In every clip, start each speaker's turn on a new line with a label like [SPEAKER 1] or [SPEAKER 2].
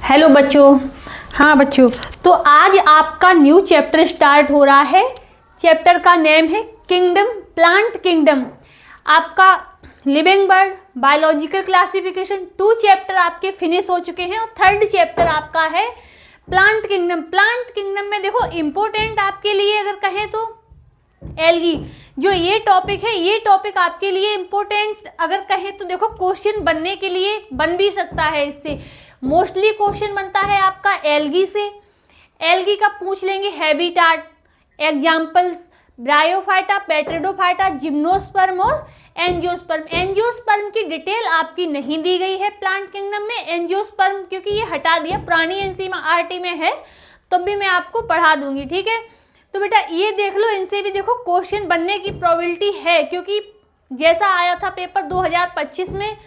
[SPEAKER 1] Hello बच्चों। हाँ बच्चों, तो आज आपका न्यू चैप्टर स्टार्ट हो रहा है। चैप्टर का नेम है किंगडम, प्लांट किंगडम। आपका living bird, biological classification 2 chapter आपके फिनिश हो चुके हैं और 3rd चैप्टर आपका है प्लांट किंगडम। प्लांट किंगडम में देखो इम्पोर्टेंट आपके लिए अगर कहें तो एल्गी, जो ये टॉपिक है, ये टॉपिक आपके लिए इम्पोर्टेंट अगर कहें तो देखो क्वेश्चन बनने के लिए बन भी सकता है। इससे मोस्टली क्वेश्चन बनता है आपका एल्गी से। एल्गी का पूछ लेंगे हैबिटाट, एग्जाम्पल्स ब्रायोफाइटा, पेट्रिडोफाइटा, जिम्नोस्पर्म और एंजियोस्पर्म। एंजियोस्पर्म की डिटेल आपकी नहीं दी गई है प्लांट किंगडम में। एंजियोस्पर्म क्योंकि ये हटा दिया, पुरानी एनसीईआरटी में है, तब भी मैं आपको पढ़ा दूंगी, ठीक है। तो बेटा ये देख लो, इनसे भी देखो क्वेश्चन बनने की प्रोबेबिलिटी है, क्योंकि जैसा आया था पेपर 2025 में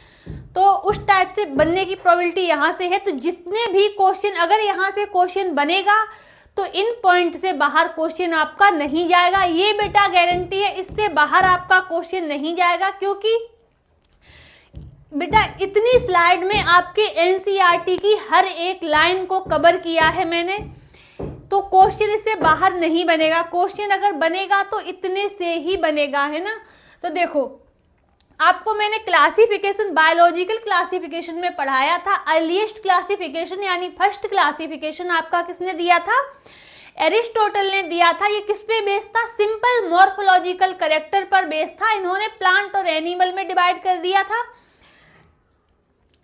[SPEAKER 1] तो उस टाइप से बनने की प्रोबेबिलिटी यहाँ से है। तो जितने भी क्वेश्चन, अगर यहाँ से क्वेश्चन बनेगा तो इन पॉइंट से बाहर क्वेश्चन आपका नहीं जाएगा, ये बेटा गारंटी है। इससे बाहर आपका क्वेश्चन नहीं जाएगा, क्योंकि बेटा इतनी स्लाइड में आपके एनसीईआरटी की हर एक लाइन को कवर किया है मैंने, तो क्वेश्चन इससे बाहर नहीं बनेगा। क्वेश्चन अगर बनेगा तो इतने से ही बनेगा, है ना। तो देखो आपको मैंने क्लासिफिकेशन, बायोलॉजिकल क्लासिफिकेशन में पढ़ाया था। अर्लीस्ट क्लासिफिकेशन यानी फर्स्ट क्लासिफिकेशन आपका किसने दिया था? एरिस्टोटल ने दिया था। ये किस पे बेस्ड था? सिंपल मॉर्फोलॉजिकल कैरेक्टर पर बेस्ड था। इन्होंने प्लांट और एनिमल में डिवाइड कर दिया था।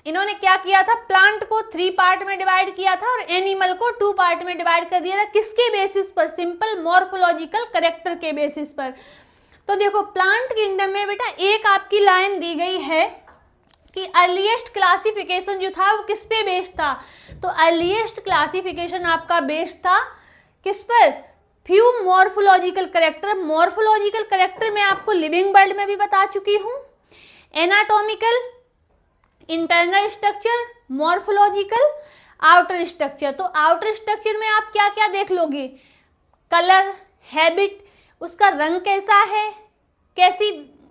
[SPEAKER 1] इन्होंने क्या किया था? प्लांट को 3 पार्ट में डिवाइड किया था और एनिमल को 2 पार्ट में डिवाइड कर दिया था। किसके बेसिस पर? सिंपल मॉर्फोलॉजिकल कैरेक्टर के बेसिस पर। तो देखो प्लांट किंगडम में बेटा एक आपकी लाइन दी गई है कि अर्लीस्ट क्लासिफिकेशन जो था वो किस पे बेस्ड था? तो अर्लीस्ट क्लासिफिकेशन आपका बेस्ड था किस पर? Few morphological character. Morphological character मैं आपको लिविंग बर्ड में भी बता चुकी हूँ। Anatomical, internal structure, morphological, outer structure. तो आउटर स्ट्रक्चर में आप क्या क्या देख लोगे? कलर, हैबिट, उसका रंग कैसा है, कैसी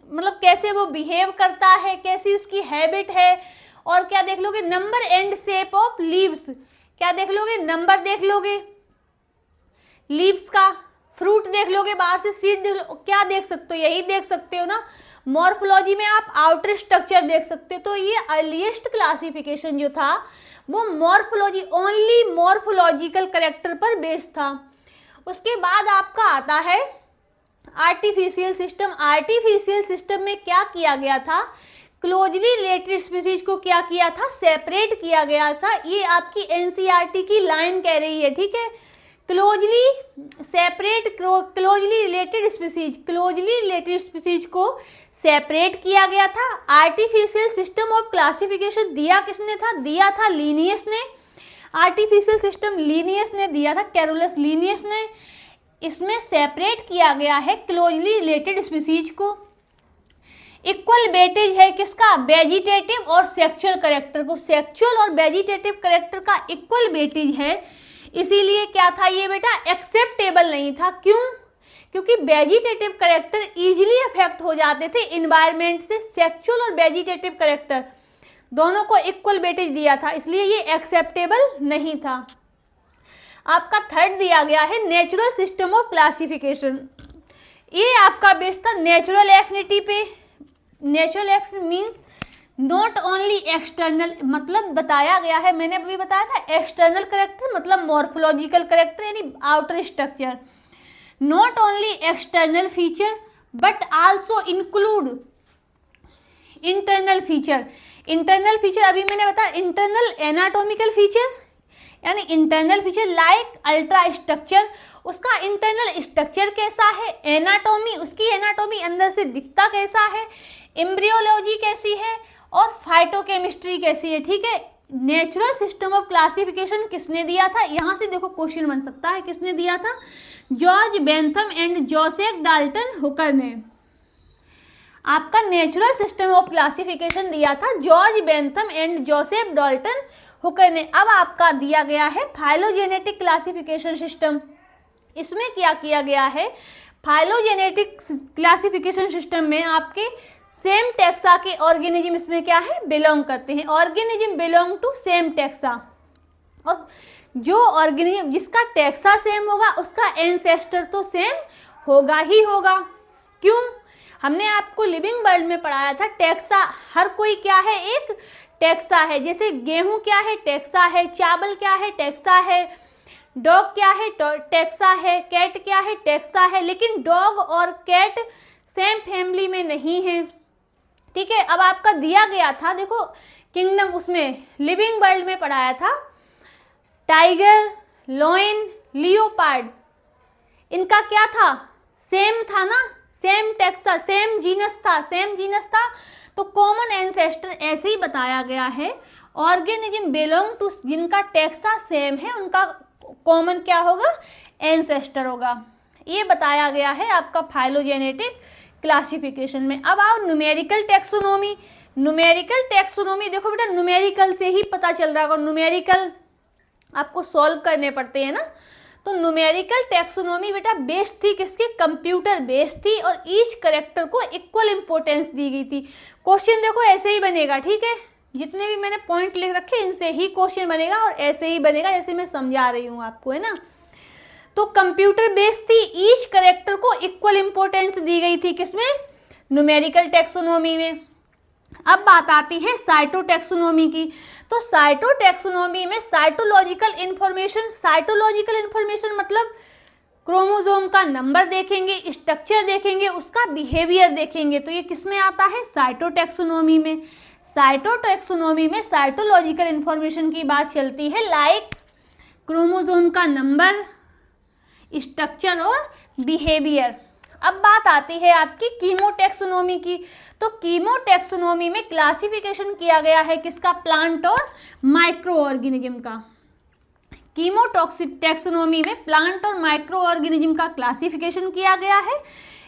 [SPEAKER 1] मतलब कैसे वो बिहेव करता है, कैसी उसकी हैबिट है, और क्या देख लोगे? Number and shape of leaves. क्या देख लोगे? नंबर देख लोगे लीव्स का, फ्रूट देख लोगे, बाहर से सीड देख लो, क्या देख सकते हो? यही देख सकते हो ना। मॉर्फोलॉजी में आप आउटर स्ट्रक्चर देख सकते हो। तो ये अर्लीस्ट क्लासिफिकेशन जो था वो मॉर्फोलॉजी, ओनली मॉर्फोलॉजिकल कैरेक्टर पर बेस्ड था। उसके बाद आपका आता है आर्टिफिशियल सिस्टम। आर्टिफिशियल सिस्टम में क्या किया गया था? क्लोजली रिलेटेड स्पीसीज को क्या किया था? सेपरेट किया गया था। ये आपकी एनसीईआरटी की लाइन कह रही है, ठीक है। Closely separate, closely related species, closely related species को सेपरेट किया गया था। आर्टिफिशियल सिस्टम ऑफ क्लासिफिकेशन दिया किसने था? दिया था लीनियस ने। आर्टिफिशियल सिस्टम लीनियस ने दिया था, कैरोलस लीनियस ने। इसमें सेपरेट किया गया है क्लोजली रिलेटेड स्पीसीज को। इक्वल वेटेज है किसका? वेजिटेटिव और सेक्सुअल कैरेक्टर को। सेक्सुअल और वेजिटेटिव कैरेक्टर का इक्वल वेटेज है, इसीलिए क्या था ये बेटा? एक्सेप्टेबल नहीं था। क्यों? क्योंकि वेजिटेटिव कैरेक्टर इजीली अफेक्ट हो जाते थे इन्वायरमेंट से। सेक्सुअल और वेजिटेटिव कैरेक्टर दोनों को इक्वल वेटेज दिया था, इसलिए ये एक्सेप्टेबल नहीं था। आपका 3rd दिया गया है नेचुरल सिस्टम ऑफ क्लासिफिकेशन। ये आपका बेस्ड था नेचुरल एफिनिटी पे। Natural affinity means not only external, मतलब बताया गया है, मैंने अभी बताया था एक्सटर्नल कैरेक्टर मतलब मॉर्फोलॉजिकल कैरेक्टर यानी outer structure. Not only external feature but also include internal feature. Internal feature अभी मैंने बताया, इंटरनल एनाटॉमिकल फीचर यानी internal feature like ultra structure, उसका इंटरनल स्ट्रक्चर कैसा है, एनाटॉमी, उसकी एनाटॉमी अंदर से दिखता कैसा है, एम्ब्रियोलॉजी कैसी है, और फाइटोकेमिस्ट्री कैसी है, ठीक है। नेचुरल सिस्टम ऑफ क्लासिफिकेशन किसने दिया था? यहाँ से देखो क्वेश्चन बन सकता है, किसने दिया था? George Bentham and Joseph Dalton Hooker ने आपका नेचुरल सिस्टम ऑफ क्लासिफिकेशन दिया था, George Bentham and Joseph Dalton Hooker ने। अब आपका दिया गया है फाइलोजेनेटिक क्लासिफिकेशन सिस्टम। इसमें क्या किया गया है? फाइलोजेनेटिक क्लासिफिकेशन सिस्टम में आपके सेम टेक्सा के ऑर्गेनिज्म इसमें क्या है? बिलोंग करते हैं। Organism belong to same taxa. और जो ऑर्गेनिज्म जिसका टैक्सा सेम होगा उसका एंसेस्टर तो सेम होगा ही होगा। क्यों? हमने आपको लिविंग वर्ल्ड में पढ़ाया था टैक्सा, हर कोई क्या है, एक टैक्सा है। जैसे गेहूं क्या है, टैक्सा है। चावल क्या है, टैक्सा है। डॉग क्या है, टैक्सा है। कैट क्या है, टैक्सा है। लेकिन डॉग और कैट सेम फैमिली में नहीं है, ठीक है। अब आपका दिया गया था, देखो किंगडम, उसमें लिविंग वर्ल्ड में पढ़ाया था टाइगर, लॉयन, लियोपार्ड, इनका क्या था, सेम था ना, सेम टैक्सा, सेम जीनस था, सेम जीनस था। तो कॉमन एंसेस्टर ऐसे ही बताया गया है, ऑर्गेनिज्म बिलोंग टू जिनका टैक्सा सेम है उनका कॉमन क्या होगा, एंसेस्टर होगा। ये बताया गया है आपका फाइलोजेनेटिक क्लासिफिकेशन में। अब आओ न्यूमेरिकल टैक्सोनॉमी। न्यूमेरिकल टैक्सोनॉमी देखो बेटा, न्यूमेरिकल से ही पता चल रहा होगा, न्यूमेरिकल आपको सॉल्व करने पड़ते हैं ना। तो न्यूमेरिकल टैक्सोनॉमी बेटा बेस्ड थी किसकी, कंप्यूटर बेस्ड थी, और ईच करेक्टर को इक्वल इंपॉर्टेंस दी गई थी। क्वेश्चन देखो ऐसे ही बनेगा, ठीक है, जितने भी मैंने पॉइंट लिख रखे इनसे ही क्वेश्चन बनेगा और ऐसे ही बनेगा जैसे मैं समझा रही हूँ आपको, है ना। तो कंप्यूटर बेस्ड थी, ईच करेक्टर को इक्वल इंपॉर्टेंस दी गई थी किसमें, न्यूमेरिकल टैक्सोनॉमी में। अब बात आती है साइटोटैक्सोनॉमी की। तो साइटोटैक्सोनॉमी में साइटोलॉजिकल इन्फॉर्मेशन मतलब क्रोमोसोम का नंबर देखेंगे, स्ट्रक्चर देखेंगे, उसका बिहेवियर देखेंगे। तो ये किस में आता है, साइटोटैक्सोनॉमी में। साइटोटैक्सोनॉमी में साइटोलॉजिकल इन्फॉर्मेशन की बात चलती है, लाइक क्रोमोसोम का नंबर, स्ट्रक्चर और बिहेवियर। अब बात आती है आपकी कीमोटैक्सोनॉमी की। तो कीमोटैक्सोनॉमी में क्लासिफिकेशन किया गया है किसका, प्लांट और माइक्रो ऑर्गेनिज्म का। कीमोटैक्सोनॉमी में प्लांट और माइक्रो ऑर्गेनिज्म का क्लासिफिकेशन किया गया है।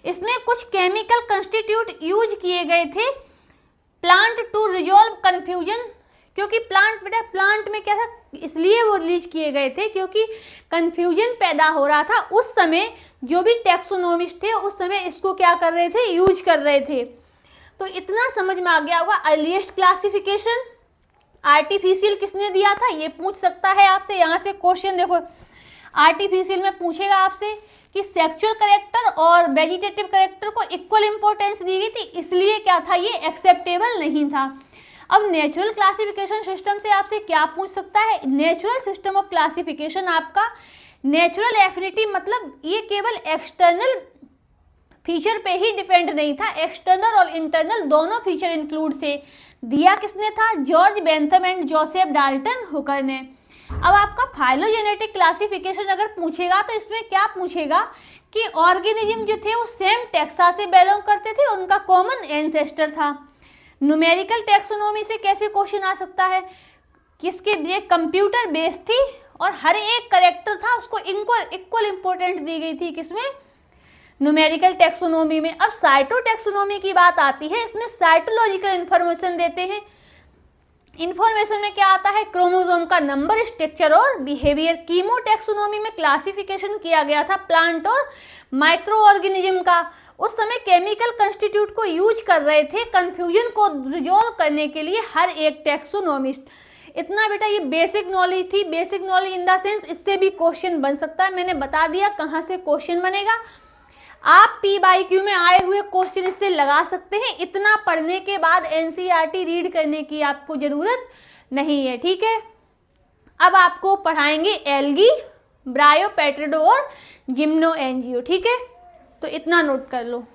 [SPEAKER 1] इसमें कुछ केमिकल कंस्टिट्यूट यूज किए गए थे प्लांट टू रिजॉल्व कंफ्यूजन, क्योंकि प्लांट में क्या था, इसलिए वो रिलीज किए गए थे क्योंकि कंफ्यूजन पैदा हो रहा था। उस समय जो भी टैक्सोनॉमिस्ट थे उस समय इसको क्या कर रहे थे, यूज कर रहे थे। तो इतना समझ में आ गया होगा। अर्लीस्ट क्लासिफिकेशन आर्टिफिशियल किसने दिया था, ये पूछ सकता है आपसे। यहाँ से क्वेश्चन देखो, आर्टिफिशियल में पूछेगा आपसे कि सेक्सुअल करेक्टर और वेजिटेटिव करेक्टर को इक्वल इंपॉर्टेंस दी गई थी, इसलिए क्या था, ये एक्सेप्टेबल नहीं था। अब नेचुरल क्लासिफिकेशन सिस्टम से आपसे क्या पूछ सकता है, नेचुरल सिस्टम ऑफ क्लासिफिकेशन आपका नेचुरल एफिनिटी मतलब ये केवल एक्सटर्नल फीचर पे ही डिपेंड नहीं था, एक्सटर्नल और इंटरनल दोनों फीचर इंक्लूड थे। दिया किसने था, George Bentham and Joseph Dalton Hooker ने। अब आपका फाइलोजेनेटिक क्लासिफिकेशन अगर पूछेगा तो इसमें क्या पूछेगा कि ऑर्गेनिज्म जो थे वो सेम टैक्सा से बिलोंग करते थे, उनका कॉमन एंसेस्टर था। न्यूमेरिकल टैक्सोनॉमी से कैसे क्वेश्चन आ सकता है, किसके, ये कंप्यूटर बेस्ड थी और हर एक करेक्टर था उसको इक्वल इंपॉर्टेंट दी गई थी, किसमें, न्यूमेरिकल टैक्सोनॉमी में। अब साइटोटैक्सोनॉमी की बात आती है, इसमें साइटोलॉजिकल इंफॉर्मेशन देते हैं। इंफॉर्मेशन में क्या आता है, क्रोमोसोम का नंबर, स्ट्रक्चर और बिहेवियर। कीमोटैक्सोनॉमी में क्लासिफिकेशन किया गया था प्लांट और माइक्रो ऑर्गेनिज्म का। उस समय केमिकल कंस्टिट्यूट को यूज कर रहे थे कंफ्यूजन को रिजॉल्व करने के लिए हर एक टैक्सोनॉमिस्ट। इतना बेटा ये बेसिक नॉलेज थी, basic knowledge in the sense इससे भी क्वेश्चन बन सकता है। मैंने बता दिया कहाँ से क्वेश्चन बनेगा। आप PYQ में आए हुए क्वेश्चन इससे लगा सकते हैं। इतना पढ़ने के बाद NCERT रीड करने की आपको जरूरत नहीं है, ठीक है। अब आपको पढ़ाएंगे एल्गी, ब्रायोपेट्रिडो और जिम्नोएंजियो, ठीक है। तो इतना नोट कर लो।